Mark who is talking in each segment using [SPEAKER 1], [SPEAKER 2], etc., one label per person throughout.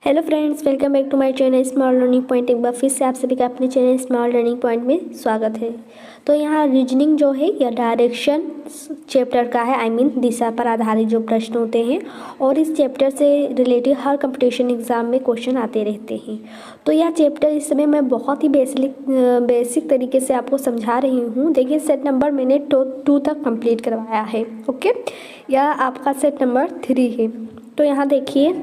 [SPEAKER 1] Hello friends, welcome back to my channel small learning point. एक बार फिर से आप सभी का अपने चैनल स्मॉल लर्निंग पॉइंट में स्वागत है। तो यहाँ रीजनिंग जो है या डायरेक्शन चैप्टर का है, दिशा पर आधारित जो प्रश्न होते हैं और इस चैप्टर से रिलेटेड हर कंपटीशन एग्जाम में क्वेश्चन आते रहते हैं। तो यह चैप्टर इस समय मैं बहुत ही बेसिक तरीके से आपको समझा रही हूँ। देखिए, सेट नंबर मैंने 2 तक कंप्लीट करवाया है। ओके, यह आपका सेट नंबर 3 है। तो यहाँ देखिए,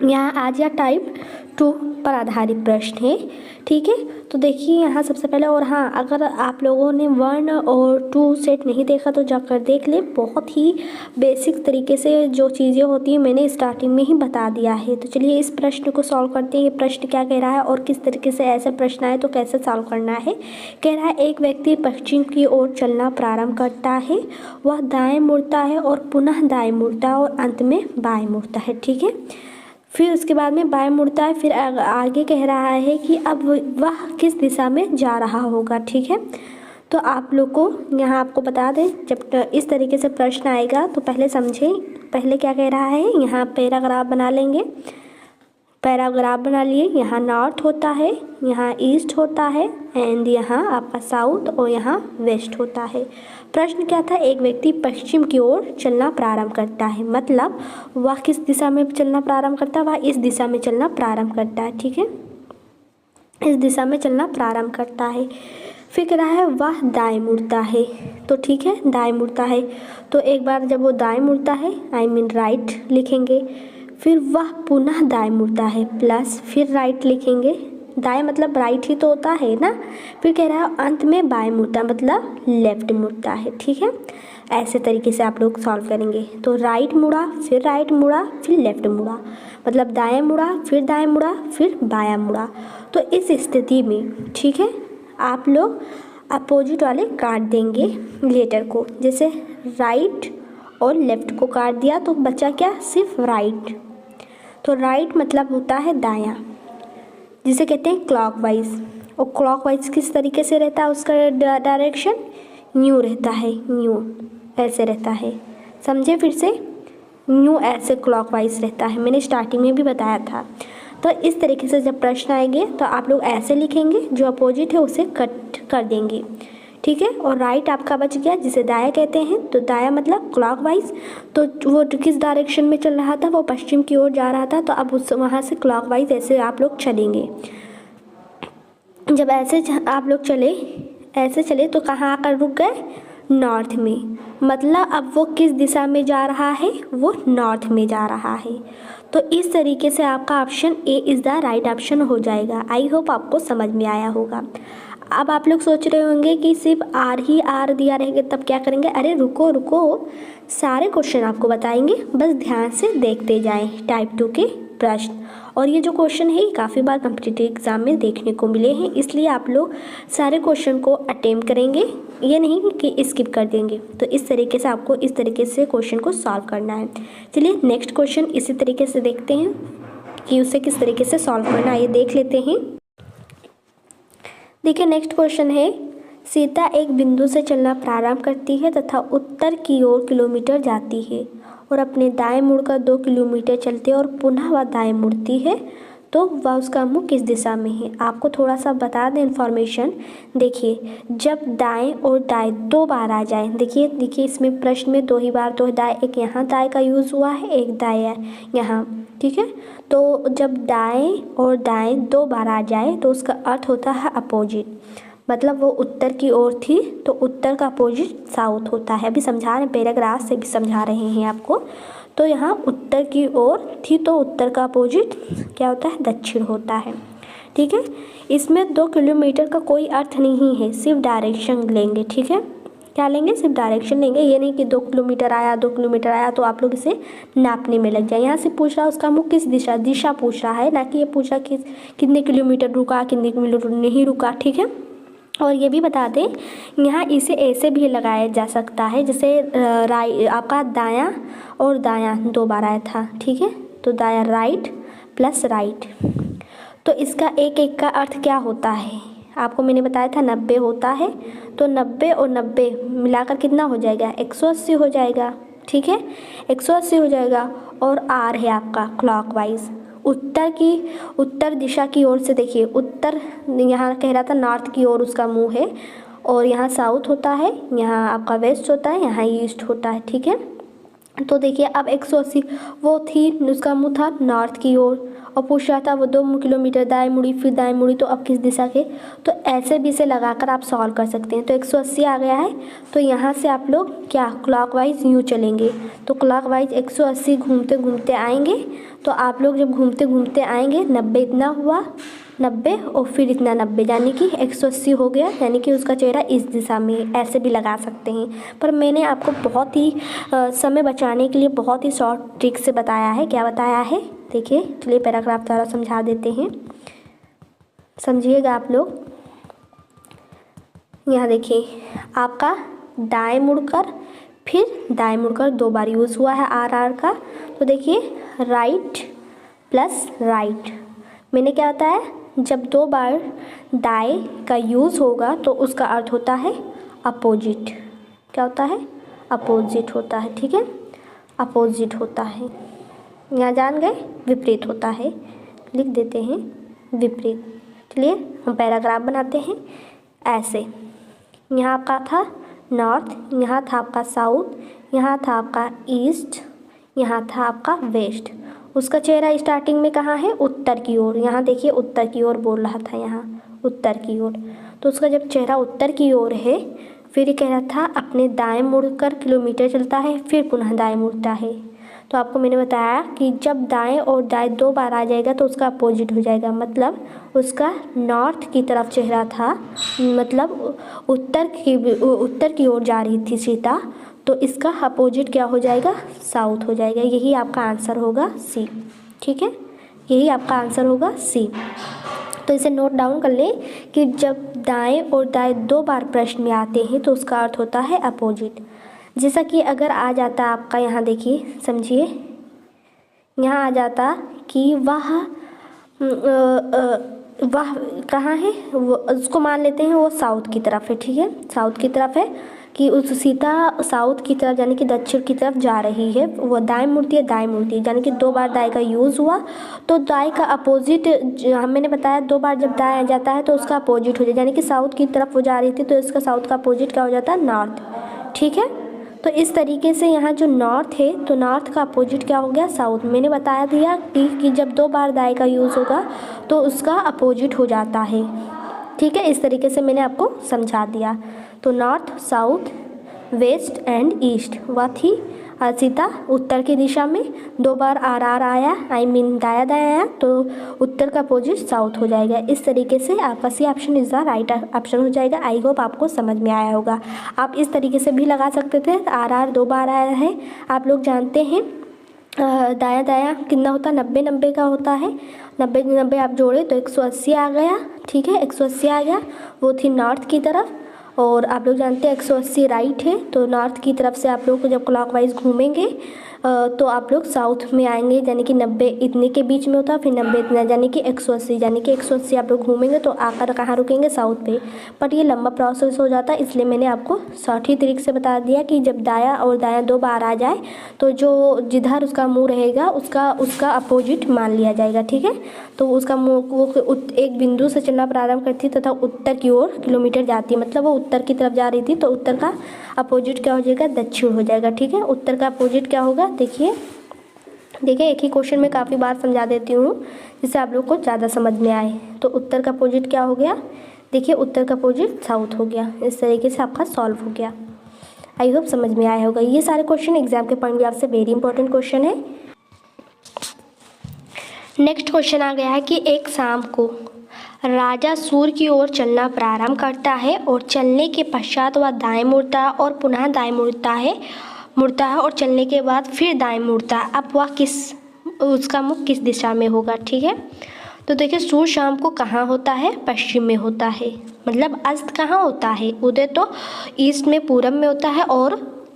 [SPEAKER 1] यहाँ आज या टाइप 2 पर आधारित प्रश्न है। ठीक है, तो देखिए यहाँ सबसे पहले, और हाँ, अगर आप लोगों ने 1 और 2 सेट नहीं देखा तो जाकर देख ले। बहुत ही बेसिक तरीके से जो चीज़ें होती हैं मैंने स्टार्टिंग में ही बता दिया है। तो चलिए इस प्रश्न को सॉल्व करते हैं। ये प्रश्न क्या कह रहा है और किस तरीके से ऐसा प्रश्न आए तो कैसे सॉल्व करना है। कह रहा है, एक व्यक्ति पश्चिम की ओर चलना प्रारंभ करता है, वह दाएँ मुड़ता है और पुनः दाएँ मुड़ता है और अंत में बाएँ मुड़ता है। ठीक है, फिर उसके बाद में बाएं मुड़ता है। फिर आगे कह रहा है कि अब वह किस दिशा में जा रहा होगा। ठीक है, तो आप लोग को यहाँ आपको बता दें, जब इस तरीके से प्रश्न आएगा तो पहले समझें। पहले क्या कह रहा है, यहाँ पैराग्राफ बना लेंगे। पैराग्राफ बना लिए। यहाँ नॉर्थ होता है, यहाँ ईस्ट होता है, एंड यहाँ आपका साउथ और यहाँ वेस्ट होता है। प्रश्न क्या था, एक व्यक्ति पश्चिम की ओर चलना प्रारंभ करता है, मतलब वह किस दिशा में चलना प्रारंभ करता है, वह इस दिशा में चलना प्रारंभ करता है। ठीक है, इस दिशा में चलना प्रारंभ करता है। फिर कह रहा है वह दाएं मुड़ता है। तो ठीक है, दाएं मुड़ता है, तो एक बार जब वो दाएं मुड़ता है राइट लिखेंगे। फिर वह पुनः दाएं मुड़ता है प्लस फिर राइट लिखेंगे। दाएं मतलब राइट ही तो होता है ना। फिर कह रहा है अंत में बाएं मुड़ता है, मतलब लेफ्ट मुड़ता है। ठीक है, ऐसे तरीके से आप लोग सॉल्व करेंगे। तो राइट मुड़ा, फिर लेफ्ट मुड़ा, मतलब दाएं मुड़ा, फिर दाएं मुड़ा, फिर बायां मुड़ा। तो इस स्थिति में, ठीक है, आप लोग अपोजिट वाले काट देंगे लेटर को। जैसे राइट और लेफ्ट को काट दिया तो बचा क्या, सिर्फ राइट। तो राइट मतलब होता है दायां, जिसे कहते हैं क्लॉकवाइज। और क्लॉकवाइज किस तरीके से रहता है, उसका डायरेक्शन न्यू रहता है, न्यू ऐसे रहता है। समझे फिर से, न्यू ऐसे क्लॉकवाइज रहता है, मैंने स्टार्टिंग में भी बताया था। तो इस तरीके से जब प्रश्न आएंगे तो आप लोग ऐसे लिखेंगे, जो अपोजिट है उसे कट कर देंगे। ठीक है, और राइट आपका बच गया, जिसे दाया कहते हैं। तो दाया मतलब क्लॉकवाइज, तो वो किस डायरेक्शन में चल रहा था, वो पश्चिम की ओर जा रहा था। तो अब उस वहाँ से क्लॉकवाइज ऐसे आप लोग चलेंगे। जब ऐसे आप लोग ऐसे चले तो कहाँ आकर रुक गए, नॉर्थ में। मतलब अब वो किस दिशा में जा रहा है, वो नॉर्थ में जा रहा है। तो इस तरीके से आपका option A is the right option हो जाएगा। आई होप आपको समझ में आया होगा। अब आप लोग सोच रहे होंगे कि सिर्फ आर दिया रहेगा तब क्या करेंगे। अरे रुको रुको, सारे क्वेश्चन आपको बताएंगे, बस ध्यान से देखते जाएं टाइप 2 के प्रश्न। और ये जो क्वेश्चन है, ये काफ़ी बार कॉम्पिटिटिव एग्जाम में देखने को मिले हैं, इसलिए आप लोग सारे क्वेश्चन को अटेम्प्ट करेंगे, ये नहीं कि स्किप कर देंगे। तो इस तरीके से आपको इस तरीके से क्वेश्चन को सॉल्व करना है। चलिए नेक्स्ट क्वेश्चन इसी तरीके से देखते हैं कि उसे किस तरीके से सॉल्व करना है, ये देख लेते हैं। देखिए नेक्स्ट क्वेश्चन है, सीता एक बिंदु से चलना प्रारंभ करती है तथा उत्तर की ओर किलोमीटर जाती है और अपने दाएं मुड़कर 2 किलोमीटर चलती है और पुनः वह दाएं मुड़ती है, तो वह उसका मुख किस दिशा में है। आपको थोड़ा सा बता दें इन्फॉर्मेशन। देखिए, जब दाएं और दाएं 2 बार आ जाए, देखिए इसमें प्रश्न में 2 ही बार तो दाएं, एक यहाँ दाएं का यूज़ हुआ है, एक दाएं यहाँ। ठीक है, तो जब दाएं और दाएं 2 बार आ जाए तो उसका अर्थ होता है अपोजिट, मतलब वो उत्तर की ओर थी तो उत्तर का अपोजिट साउथ होता है। अभी समझा रहे हैं, पैराग्राफ से भी समझा रहे हैं आपको। तो यहाँ उत्तर की ओर थी तो उत्तर का अपोजिट क्या होता है, दक्षिण होता है। ठीक है, इसमें 2 किलोमीटर का कोई अर्थ नहीं है, सिर्फ डायरेक्शन लेंगे। ठीक है, क्या लेंगे, सिर्फ डायरेक्शन लेंगे। ये नहीं कि 2 किलोमीटर आया तो आप लोग इसे नापने में लग जाए। यहाँ से पूछ रहा है उसका मुख किस दिशा पूछ रहा है, ना कि ये पूछ रहा कि कितने किलोमीटर रुका, कितने किलोमीटर नहीं रुका। ठीक है, और ये भी बता दें, यहाँ इसे ऐसे भी लगाया जा सकता है, जैसे आपका दायां और दायां 2 बार आया था। ठीक है, तो दायां राइट प्लस राइट, तो इसका एक का अर्थ क्या होता है, आपको मैंने बताया था 90 होता है। तो 90 और 90 मिलाकर कितना हो जाएगा, 180 हो जाएगा। ठीक है, 180 हो जाएगा। और आर है आपका क्लॉकवाइज, उत्तर दिशा की ओर से देखिए, उत्तर यहाँ कह रहा था नॉर्थ की ओर उसका मुंह है, और यहाँ साउथ होता है, यहाँ आपका वेस्ट होता है, यहाँ ईस्ट होता है। ठीक है, तो देखिए अब 180 वो थी, उसका मुंह था नॉर्थ की ओर, और पूछ रहा था वो 2 किलोमीटर दाएं मुड़ी, फिर दाएं मुड़ी, तो अब किस दिशा के, तो ऐसे भी इसे लगाकर आप सॉल्व कर सकते हैं। तो 180 आ गया है, तो यहाँ से आप लोग क्या क्लॉकवाइज यूँ चलेंगे, तो क्लॉकवाइज 180 घूमते घूमते आएंगे। तो आप लोग जब घूमते घूमते आएंगे, 90 इतना हुआ, 90 और फिर इतना 90, यानी कि 180 हो गया, यानी कि उसका चेहरा इस दिशा में, ऐसे भी लगा सकते हैं। पर मैंने आपको बहुत ही समय बचाने के लिए बहुत ही शॉर्ट ट्रिक से बताया है। क्या बताया है, देखिए, चलिए पैराग्राफ द्वारा समझा देते हैं, समझिएगा आप लोग। यहाँ देखिए, आपका दाएं मुड़कर फिर दाएं मुड़कर 2 बार यूज़ हुआ है आर का। तो देखिए, राइट प्लस राइट, मैंने क्या बताया, जब 2 बार दाएं का यूज़ होगा तो उसका अर्थ होता है अपोजिट। क्या होता है, अपोजिट होता है। ठीक है, अपोजिट होता है, यहाँ जान गए, विपरीत होता है, लिख देते हैं विपरीत। चलिए हम पैराग्राफ बनाते हैं ऐसे। यहाँ आपका था नॉर्थ, यहाँ था आपका साउथ, यहाँ था आपका ईस्ट, यहाँ था आपका वेस्ट। उसका चेहरा स्टार्टिंग में कहाँ है, उत्तर की ओर। यहाँ देखिए उत्तर की ओर बोल रहा था, यहाँ उत्तर की ओर। तो उसका जब चेहरा उत्तर की ओर है, फिर ये कह रहा था अपने दाएं मुड़कर किलोमीटर चलता है, फिर पुनः दाएं मुड़ता है। तो आपको मैंने बताया कि जब दाएं और दाएं 2 बार आ जाएगा तो उसका अपोजिट हो जाएगा, मतलब उसका नॉर्थ की तरफ चेहरा था, मतलब उत्तर की ओर जा रही थी सीता, तो इसका अपोजिट क्या हो जाएगा, साउथ हो जाएगा। यही आपका आंसर होगा सी। ठीक है, यही आपका आंसर होगा सी। तो इसे नोट डाउन कर लें कि जब दाएं और दाएं 2 बार प्रश्न में आते हैं तो उसका अर्थ होता है अपोजिट। जैसा कि अगर आ जाता आपका, यहाँ देखिए समझिए, यहाँ आ जाता कि वह कहाँ है, वो उसको मान लेते हैं वो साउथ की तरफ है। ठीक है, साउथ की तरफ है कि उस सीता साउथ की तरफ यानी कि दक्षिण की तरफ जा रही है, वो दाएं मुड़ती है, दाएं मुड़ती है, यानी कि 2 बार दाएं का यूज़ हुआ, तो दाएं का अपोजिट, मैंने बताया 2 बार जब दाएं आ जाता है तो उसका अपोजिट हो जाए, यानी कि साउथ की तरफ वो जा रही थी तो इसका साउथ का अपोजिट क्या हो जाता है, नॉर्थ। ठीक है, तो इस तरीके से यहाँ जो नॉर्थ है, तो नॉर्थ का अपोजिट क्या हो गया, साउथ। मैंने बता दिया कि जब 2 बार दाएं का यूज़ होगा तो उसका अपोजिट हो जाता है। ठीक है, इस तरीके से मैंने आपको समझा दिया। तो north, south, west and east, वह थी सीता उत्तर की दिशा में। 2 बार आर आया, आई मीन दाया दाया आया, तो उत्तर का अपोजिट साउथ हो जाएगा। इस तरीके से आपका C option is the right option हो जाएगा। आई होप आपको समझ में आया होगा। आप इस तरीके से भी लगा सकते थे। आर 2 बार आया है, आप लोग जानते हैं दाया दाया कितना होता है, 90 का होता है। 90 आप जोड़े तो 180 आ गया। ठीक है, 180 आ गया, वो थी नॉर्थ की तरफ। और आप लोग जानते हैं 180 राइट है, तो नॉर्थ की तरफ से आप लोग को जब क्लॉकवाइज घूमेंगे तो आप लोग साउथ में आएंगे, यानी कि 90 इतने के बीच में होता है, फिर 90 इतना, यानी कि 180, यानी कि 180 आप लोग घूमेंगे तो आकर कहाँ रुकेंगे, साउथ पे। बट ये लंबा प्रोसेस हो जाता है, इसलिए मैंने आपको शॉर्ट ही तरीके से बता दिया कि जब दाया और दाया 2 बार आ जाए तो जो जिधर उसका मुँह रहेगा उसका अपोजिट मान लिया जाएगा। ठीक है, तो उसका मुँह वो एक बिंदु से चलना प्रारंभ करती तथा उत्तर की ओर किलोमीटर जाती है, मतलब वो उत्तर की तरफ जा रही थी, तो उत्तर का अपोजिट क्या हो जाएगा, दक्षिण हो जाएगा। ठीक है, उत्तर का अपोजिट क्या होगा, देखिए एक ही क्वेश्चन में काफ़ी बार समझा देती हूँ जिससे आप लोग को ज़्यादा समझ में आए। तो उत्तर का अपोजिट क्या हो गया, देखिए उत्तर का अपोजिट साउथ हो गया। इस तरीके से आपका सॉल्व हो गया। आई होप समझ में आया होगा। ये सारे क्वेश्चन एग्जाम के पॉइंट ऑफ व्यू से वेरी इंपॉर्टेंट क्वेश्चन है। नेक्स्ट क्वेश्चन आ गया है कि एक शाम को राजा सूर्य की ओर चलना प्रारंभ करता है और चलने के पश्चात वह दाएं मुड़ता है और पुनः दाएं मुड़ता है और चलने के बाद फिर दाएं मुड़ता है। अब वह उसका मुख किस दिशा में होगा। ठीक है, तो देखिए सूर्य शाम को कहाँ होता है, पश्चिम में होता है, मतलब अस्त कहाँ होता है, उदय तो ईस्ट में पूरब में होता है, और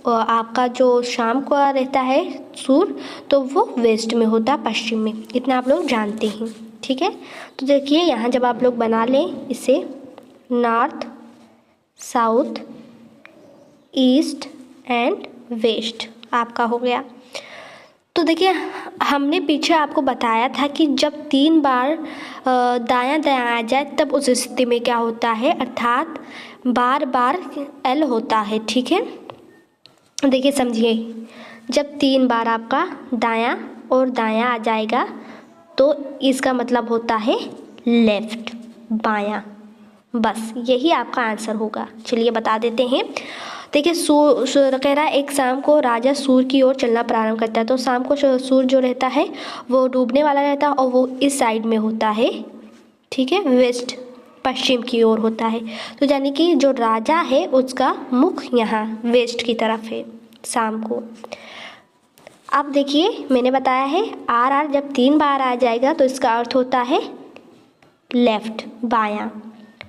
[SPEAKER 1] आपका जो शाम को रहता है सूर्य तो वो वेस्ट में होता है, पश्चिम में। इतना आप लोग जानते हैं। ठीक है, तो देखिए यहाँ जब आप लोग बना लें इसे, north, south, east and west आपका हो गया। तो देखिए हमने पीछे आपको बताया था कि जब 3 बार दायां दायां आ जाए तब उस स्थिति में क्या होता है, अर्थात बार बार एल होता है। ठीक है, देखिए समझिए, जब 3 बार आपका दायां और दायां आ जाएगा तो इसका मतलब होता है लेफ्ट, बायां। बस यही आपका आंसर होगा। चलिए बता देते हैं। देखिए सूर्य कह रहा है एक शाम को राजा सूर्य की ओर चलना प्रारंभ करता है। तो शाम को सूर्य जो रहता है वो डूबने वाला रहता है और वो इस साइड में होता है। ठीक है, वेस्ट, पश्चिम की ओर होता है। तो यानी कि जो राजा है उसका मुख यहाँ वेस्ट की तरफ है शाम को। अब देखिए मैंने बताया है आर जब 3 बार आ जाएगा तो इसका अर्थ होता है लेफ्ट, बायां।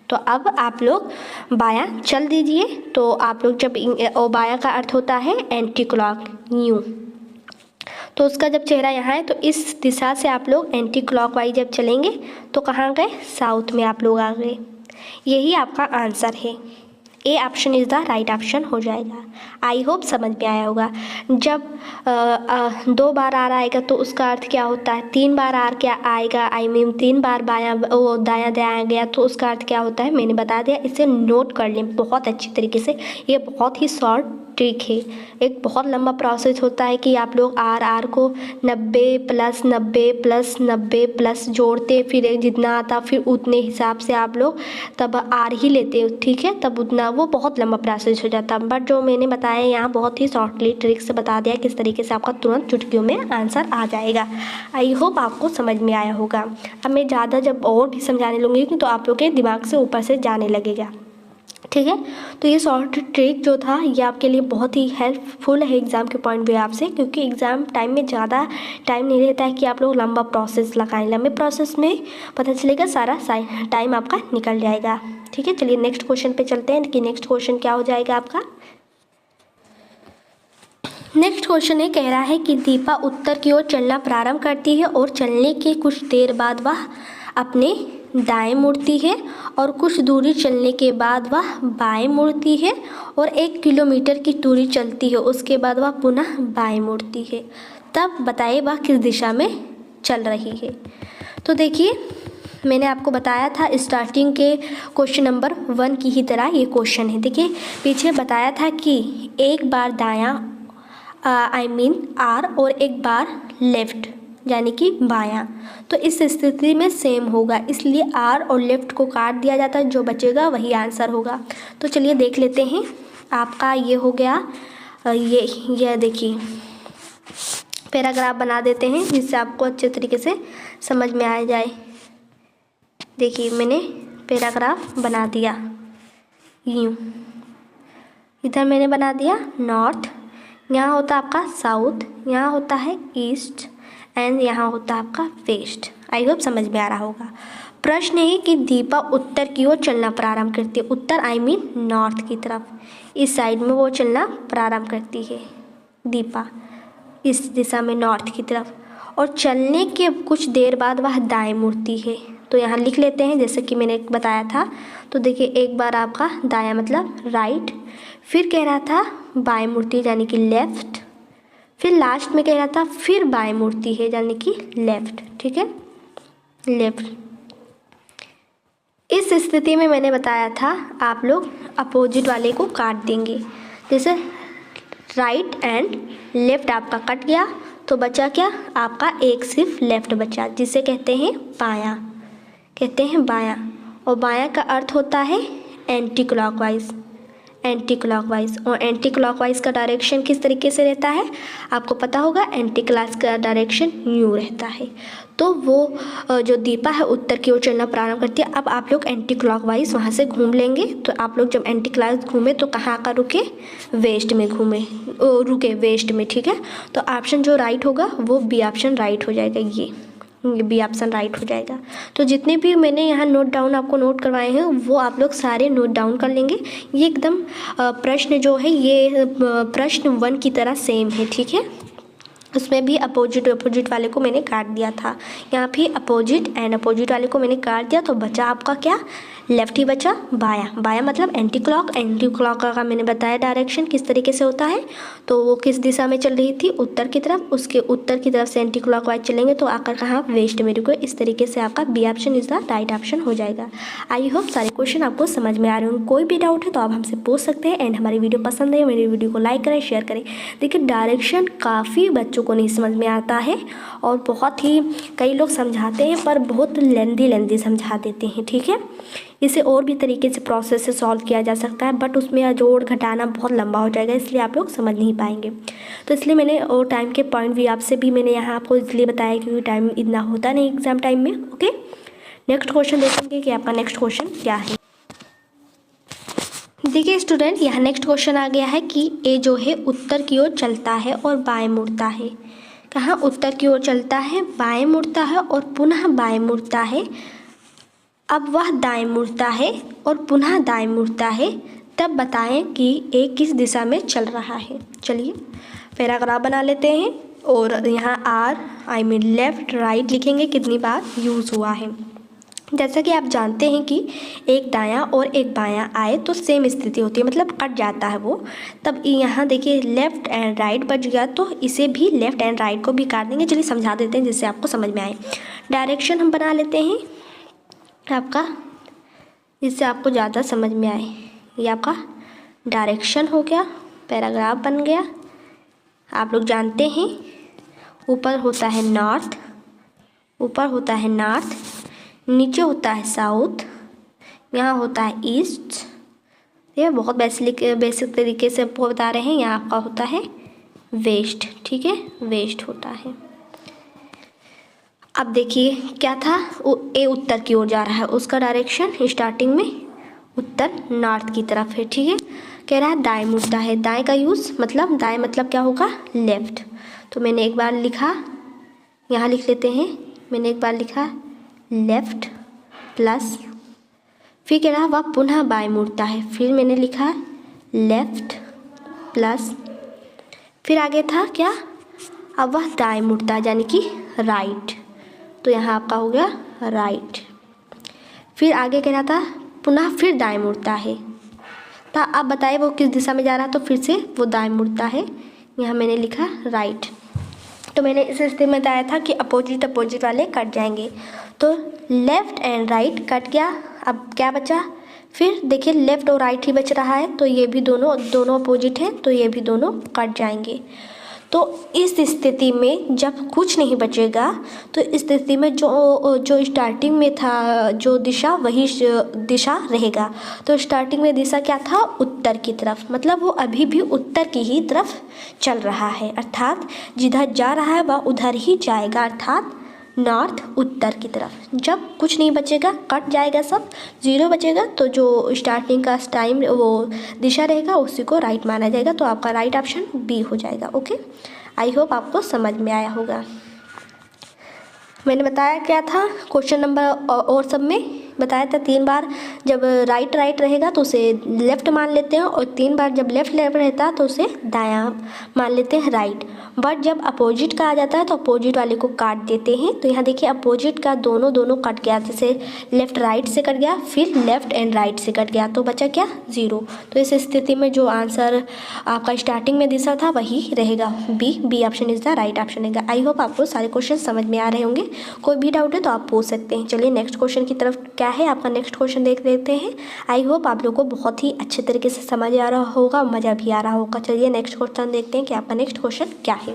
[SPEAKER 1] तो अब आप लोग बायां चल दीजिए। तो आप लोग जब और बायां का अर्थ होता है एंटी क्लॉक, यूँ। तो उसका जब चेहरा यहाँ है तो इस दिशा से आप लोग एंटी क्लॉकवाइज जब चलेंगे तो कहाँ गए, साउथ में आप लोग आ गए। यही आपका आंसर है। A option is the right option हो जाएगा। आई होप समझ में आया होगा। जब 2 बार आर आएगा तो उसका अर्थ क्या होता है, 3 बार आर क्या आएगा, आई मीन 3 बार बायां दायां दायां गया तो उसका अर्थ क्या होता है, मैंने बता दिया। इसे नोट कर लें बहुत अच्छी तरीके से। ये बहुत ही शॉर्ट ट्रिक है। एक बहुत लंबा प्रोसेस होता है कि आप लोग आर को 90 + 90 + 90 प्लस जोड़ते, फिर जितना आता फिर उतने हिसाब से आप लोग तब आर ही लेते हो। ठीक है, तब उतना वो बहुत लंबा प्रोसेस हो जाता है। बट जो मैंने बताया यहाँ बहुत ही शॉर्टली ट्रिक से बता दिया किस तरीके से आपका तुरंत चुटकियों में आंसर आ जाएगा। आई होप आपको समझ में आया होगा। अब मैं ज़्यादा जब और भी समझाने लूँगी तो आप लोग के दिमाग से ऊपर से जाने लगेगा। ठीक है, तो ये शॉर्ट ट्रिक जो था ये आपके लिए बहुत ही हेल्पफुल है एग्ज़ाम के पॉइंट व्यू आपसे, क्योंकि एग्ज़ाम टाइम में ज़्यादा टाइम नहीं रहता है कि आप लोग लंबा प्रोसेस लगाएं। लंबे प्रोसेस में पता चलेगा सारा टाइम आपका निकल जाएगा। ठीक है, चलिए नेक्स्ट क्वेश्चन पे चलते हैं कि नेक्स्ट क्वेश्चन क्या हो जाएगा आपका। नेक्स्ट क्वेश्चन है, कह रहा है कि दीपा उत्तर की ओर चलना प्रारंभ करती है और चलने के कुछ देर बाद वह अपने दाएं मुड़ती है और कुछ दूरी चलने के बाद वह बाएं मुड़ती है और 1 किलोमीटर की दूरी चलती है, उसके बाद वह पुनः बाएं मुड़ती है। तब बताइए वह किस दिशा में चल रही है। तो देखिए मैंने आपको बताया था स्टार्टिंग के क्वेश्चन नंबर 1 की ही तरह ये क्वेश्चन है। देखिए पीछे बताया था कि एक बार दायां आई मीन आर और एक बार लेफ्ट यानी कि बायां। तो इस स्थिति में सेम होगा, इसलिए आर और लेफ्ट को काट दिया जाता है, जो बचेगा वही आंसर होगा। तो चलिए देख लेते हैं। आपका ये हो गया, ये देखिए पैराग्राफ बना देते हैं जिससे आपको अच्छे तरीके से समझ में आ जाए। देखिए मैंने पैराग्राफ बना दिया यूँ, इधर मैंने बना दिया नॉर्थ, यहाँ होता आपका साउथ, यहाँ होता है ईस्ट एंड यहाँ होता है आपका वेस्ट। आई होप समझ में आ रहा होगा। प्रश्न है कि दीपा उत्तर की ओर चलना प्रारंभ करती है। उत्तर आई मीन नॉर्थ की तरफ, इस साइड में वो चलना प्रारंभ करती है दीपा, इस दिशा में नॉर्थ की तरफ, और चलने के कुछ देर बाद वह दाएं मुड़ती है। तो यहाँ लिख लेते हैं जैसे कि मैंने बताया था। तो देखिए एक बार आपका दायां मतलब राइट, फिर कह रहा था बाएं मुड़ती है यानी कि लेफ़्ट, फिर लास्ट में कह रहा था फिर बाएं मुड़ती है यानी कि लेफ़्ट। ठीक है, लेफ़्ट। इस स्थिति में मैंने बताया था आप लोग अपोजिट वाले को काट देंगे, जैसे राइट एंड लेफ़्ट आपका कट गया तो बचा क्या आपका, एक सिर्फ लेफ़्ट बचा जिसे कहते हैं बायां, कहते हैं बायां। और बायां का अर्थ होता है एंटी क्लॉकवाइज, एंटी क्लॉकवाइज। और एंटी क्लॉकवाइज का डायरेक्शन किस तरीके से रहता है आपको पता होगा, एंटी क्लॉक का डायरेक्शन यूँ रहता है। तो वो जो दीपा है उत्तर की ओर चलना प्रारंभ करती है। अब आप लोग एंटी क्लॉकवाइज वहाँ से घूम लेंगे। तो आप लोग जब एंटी क्लॉक घूमे तो कहाँ का रुके, वेस्ट में घूमे, रुके वेस्ट में। ठीक है, तो ऑप्शन जो राइट होगा वो बी ऑप्शन राइट हो जाएगा, ये बी ऑप्शन राइट हो जाएगा। तो जितने भी मैंने यहाँ नोट डाउन आपको नोट करवाए हैं वो आप लोग सारे नोट डाउन कर लेंगे। ये एकदम प्रश्न जो है ये प्रश्न 1 की तरह सेम है। ठीक है, उसमें भी अपोजिट वाले को मैंने काट दिया था। यहाँ भी अपोजिट एंड अपोजिट वाले को मैंने काट दिया, तो बचा आपका क्या, लेफ्ट ही बचा। बाया मतलब एंटी क्लॉक का मैंने बताया डायरेक्शन किस तरीके से होता है। तो वो किस दिशा में चल रही थी, उत्तर की तरफ, उसके उत्तर की तरफ से एंटी क्लॉकवाइज चलेंगे तो आकर कहाँ, वेस्ट में रुको। इस तरीके से आपका B option is the right option हो जाएगा। आई होप सारे क्वेश्चन आपको समझ में आ रहे होंगे। कोई भी डाउट है तो आप हमसे पूछ सकते हैं। एंड हमारी वीडियो पसंद है मेरी वीडियो को लाइक करें, शेयर करें। देखिए डायरेक्शन काफ़ी बच्चों को नहीं समझ में आता है और बहुत ही कई लोग समझाते हैं पर बहुत लेंदी समझा देते हैं, ठीक है। इसे और भी तरीके से प्रोसेस से सॉल्व किया जा सकता है, बट उसमें जोड़ घटाना बहुत लंबा हो जाएगा, इसलिए आप लोग समझ नहीं पाएंगे। तो इसलिए मैंने और टाइम के पॉइंट भी आपसे भी मैंने यहाँ आपको इसलिए बताया क्योंकि टाइम इतना होता नहीं एग्जाम टाइम में। ओके, नेक्स्ट क्वेश्चन देखेंगे कि आपका नेक्स्ट क्वेश्चन क्या है। देखिए स्टूडेंट, यहाँ नेक्स्ट क्वेश्चन आ गया है कि ए जो है उत्तर की ओर चलता है और बाएं मुड़ता है। कहाँ, उत्तर की ओर चलता है, बाएं मुड़ता है और पुनः बाएं मुड़ता है। अब वह दाएं मुड़ता है और पुनः दाएं मुड़ता है, तब बताएं कि ए किस दिशा में चल रहा है। चलिए पैराग्राफ बना लेते हैं और यहाँ लेफ्ट राइट लिखेंगे कितनी बार यूज़ हुआ है। जैसा कि आप जानते हैं कि एक दायां और एक बायां आए तो सेम स्थिति होती है, मतलब कट जाता है वो। तब यहाँ देखिए लेफ़्ट एंड राइट बच गया, तो इसे भी लेफ़्ट एंड राइट को भी काट देंगे। चलिए समझा देते हैं जिससे आपको समझ में आए। डायरेक्शन हम बना लेते हैं आपका, जिससे आपको ज़्यादा समझ में आए। ये आपका डायरेक्शन हो गया, पैराग्राफ बन गया। आप लोग जानते हैं ऊपर होता है नॉर्थ, नीचे होता है साउथ, यहाँ होता है ईस्ट। ये बहुत बेसिक तरीके से आपको बता रहे हैं। यहाँ आपका होता है वेस्ट, ठीक है, वेस्ट होता है। अब देखिए क्या था, ए उत्तर की ओर जा रहा है, उसका डायरेक्शन स्टार्टिंग में उत्तर नॉर्थ की तरफ है, ठीक है। कह रहा है दाएं मुड़ता है, दाएं का यूज़ मतलब दाएं मतलब क्या होगा, लेफ्ट। तो मैंने एक बार लिखा, यहाँ लिख लेते हैं, मैंने एक बार लिखा लेफ्ट प्लस, फिर कह रहा वह पुनः बाएं मुड़ता है, फिर मैंने लिखा लेफ्ट प्लस, फिर आगे था क्या, अब वह दाएं मुड़ता है यानी कि राइट, तो यहाँ आपका हो गया राइट। फिर आगे कह रहा था पुनः फिर दाएं मुड़ता है, तो आप बताइए वो किस दिशा में जा रहा है, तो फिर से वो दाएं मुड़ता है, यहाँ मैंने लिखा राइट। तो मैंने इस स्थिति में बताया था कि अपोजिट वाले कट जाएंगे, तो लेफ़्ट एंड राइट कट गया। अब क्या बचा, फिर देखिए लेफ़्ट और राइट ही बच रहा है, तो ये भी दोनों अपोजिट हैं, तो ये भी दोनों कट जाएंगे। तो इस स्थिति में जब कुछ नहीं बचेगा, तो इस स्थिति में जो स्टार्टिंग में था जो दिशा, वही दिशा रहेगा। तो स्टार्टिंग में दिशा क्या था, उत्तर की तरफ, मतलब वो अभी भी उत्तर की ही तरफ चल रहा है, अर्थात जिधर जा रहा है वह उधर ही जाएगा, अर्थात नॉर्थ, उत्तर की तरफ। जब कुछ नहीं बचेगा, कट जाएगा, सब जीरो बचेगा, तो जो स्टार्टिंग का टाइम वो दिशा रहेगा उसी को राइट माना जाएगा। तो आपका राइट ऑप्शन बी हो जाएगा। ओके, आई होप आपको समझ में आया होगा। मैंने बताया क्या था क्वेश्चन नंबर और सब में बताया था, 3 बार जब राइट रहेगा तो उसे लेफ़्ट मान लेते हैं, और 3 बार जब लेफ़्ट रहता है तो उसे दायां मान लेते हैं, राइट। बट जब अपोजिट का आ जाता है तो अपोजिट वाले को काट देते हैं। तो यहाँ देखिए अपोजिट का दोनों कट गया, जैसे लेफ़्ट राइट से कट गया, फिर लेफ़्ट एंड राइट से कट गया, तो बचा क्या, 0। तो इस स्थिति में जो आंसर आपका स्टार्टिंग में दिशा था वही रहेगा, B option is the right option रहेगा। आई होप आपको सारे क्वेश्चन समझ में आ रहे होंगे। कोई भी डाउट है तो आप पूछ सकते हैं। चलिए नेक्स्ट क्वेश्चन की तरफ क्या है, आपका नेक्स्ट क्वेश्चन देख लेते हैं। आई होप आप लोगों को बहुत ही अच्छे तरीके से समझ आ रहा होगा, मज़ा भी आ रहा होगा। चलिए नेक्स्ट क्वेश्चन देखते हैं कि आपका नेक्स्ट क्वेश्चन क्या है।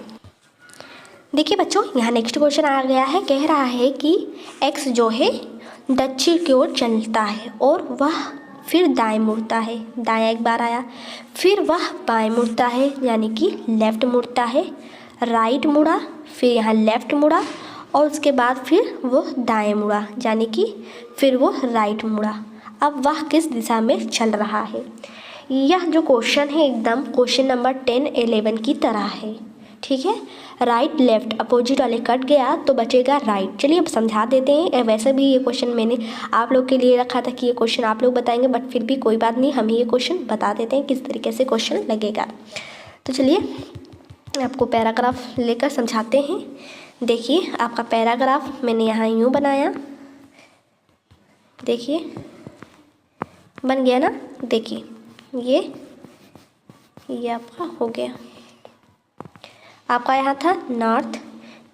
[SPEAKER 1] देखिए बच्चों, यहाँ नेक्स्ट क्वेश्चन आ गया है, कह रहा है कि एक्स जो है दक्षिण की ओर चलता है और वह फिर दाएं मुड़ता है, दायां एक बार आया, फिर वह बाएं मुड़ता है यानी कि लेफ़्ट मुड़ता है, राइट मुड़ा, फिर यहाँ लेफ़्ट मुड़ा, और उसके बाद फिर वो दाएं मुड़ा यानी कि फिर वो राइट मुड़ा। अब वह किस दिशा में चल रहा है। यह जो क्वेश्चन है एकदम क्वेश्चन नंबर 10, 11 की तरह है, ठीक है। राइट लेफ़्ट अपोजिट वाले कट गया तो बचेगा राइट। चलिए अब समझा देते हैं। वैसे भी ये क्वेश्चन मैंने आप लोग के लिए रखा था कि ये क्वेश्चन आप लोग बताएंगे, बट फिर भी कोई बात नहीं, हम ये क्वेश्चन बता देते हैं किस तरीके से क्वेश्चन लगेगा। तो चलिए आपको पैराग्राफ लेकर समझाते हैं। देखिए आपका पैराग्राफ मैंने यहाँ यूँ बनाया, देखिए बन गया ना। देखिए ये आपका हो गया। आपका यहाँ था नॉर्थ,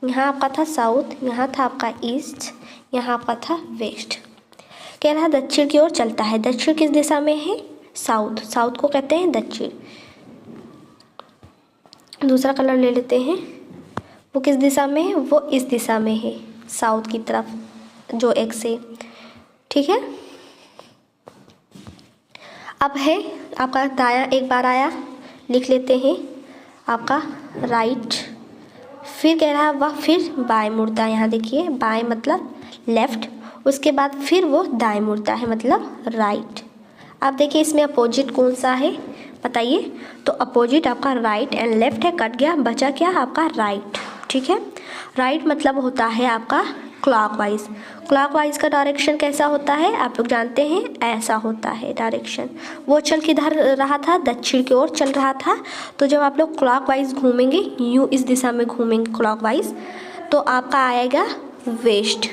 [SPEAKER 1] यहाँ आपका था साउथ, यहाँ था आपका ईस्ट, यहाँ आपका था वेस्ट। कह रहा है दक्षिण की ओर चलता है। दक्षिण किस दिशा में है? साउथ। साउथ को कहते हैं दक्षिण। दूसरा कलर ले लेते हैं। वो किस दिशा में है? वो इस दिशा में है, साउथ की तरफ, जो एक्स है। ठीक है। अब है आपका दायां, एक बार आया, लिख लेते हैं आपका राइट। फिर कह रहा है वह फिर बाएं मुड़ता है। यहाँ देखिए बाएं मतलब लेफ्ट, उसके बाद फिर वो दाएं मुड़ता है मतलब राइट। अब देखिए इसमें अपोजिट कौन सा है बताइए? तो अपोजिट आपका राइट एंड लेफ्ट है, कट गया, बचा क्या आपका राइट। ठीक है। राइट मतलब होता है आपका क्लॉकवाइज। क्लॉकवाइज का डायरेक्शन कैसा होता है आप लोग जानते हैं? ऐसा होता है डायरेक्शन। वो चल किधर रहा था? दक्षिण की ओर चल रहा था। तो जब आप लोग क्लॉकवाइज घूमेंगे, यूँ इस दिशा में घूमेंगे क्लॉकवाइज, तो आपका आएगा वेस्ट।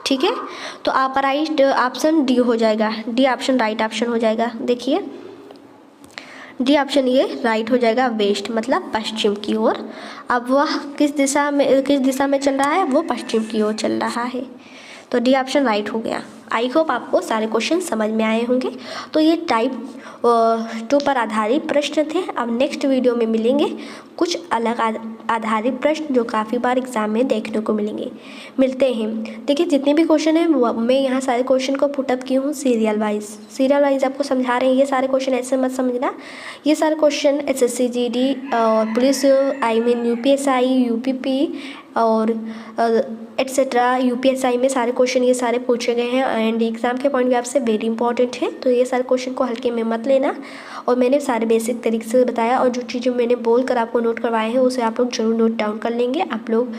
[SPEAKER 1] ठीक है। तो आपका राइट ऑप्शन डी हो जाएगा। डी ऑप्शन राइट ऑप्शन हो जाएगा। देखिए डी ऑप्शन ये राइट हो जाएगा, वेस्ट मतलब पश्चिम की ओर। अब वह किस दिशा में चल रहा है? वो पश्चिम की ओर चल रहा है। तो डी ऑप्शन राइट हो गया। आई होप आपको सारे क्वेश्चन समझ में आए होंगे। तो ये टाइप 2 पर आधारित प्रश्न थे। अब नेक्स्ट वीडियो में मिलेंगे कुछ अलग आधारित प्रश्न जो काफ़ी बार एग्जाम में देखने को मिलते हैं। देखिए जितने भी क्वेश्चन हैं मैं यहाँ सारे क्वेश्चन को पुटअप की हूँ सीरियल वाइज आपको समझा रहे हैं। ये सारे क्वेश्चन ऐसे मत समझना, ये सारे क्वेश्चन SSC GD और पुलिस UPSI UPP और एट्सेट्रा UPSI में सारे क्वेश्चन ये सारे पूछे गए हैं एंड एग्ज़ाम के पॉइंट ऑफ व्यू से वेरी इंपॉर्टेंट है। तो ये सारे क्वेश्चन को हल्के में मत लेना। और मैंने सारे बेसिक तरीके से बताया और जो चीज़ें मैंने बोल कर आपको नोट करवाए हैं उसे आप लोग जरूर नोट डाउन कर लेंगे। आप लोग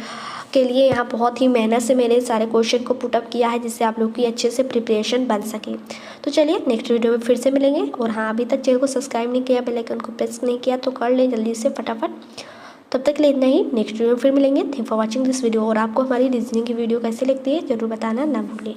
[SPEAKER 1] के लिए यहाँ बहुत ही मेहनत से मैंने सारे क्वेश्चन को पुटअप किया है जिससे आप लोग की अच्छे से प्रिपरेशन बन सके। तो चलिए नेक्स्ट वीडियो में फिर से मिलेंगे। और हाँ, अभी तक चैनल को सब्सक्राइब नहीं किया, बेल आइकन को प्रेस नहीं किया तो कर लें जल्दी से फटाफट। तब तक के लिए इतना ही, नेक्स्ट वीडियो में फिर मिलेंगे। Thank for watching this video. और आपको हमारी रीजनिंग की वीडियो कैसे लगती है ज़रूर बताना ना भूलें।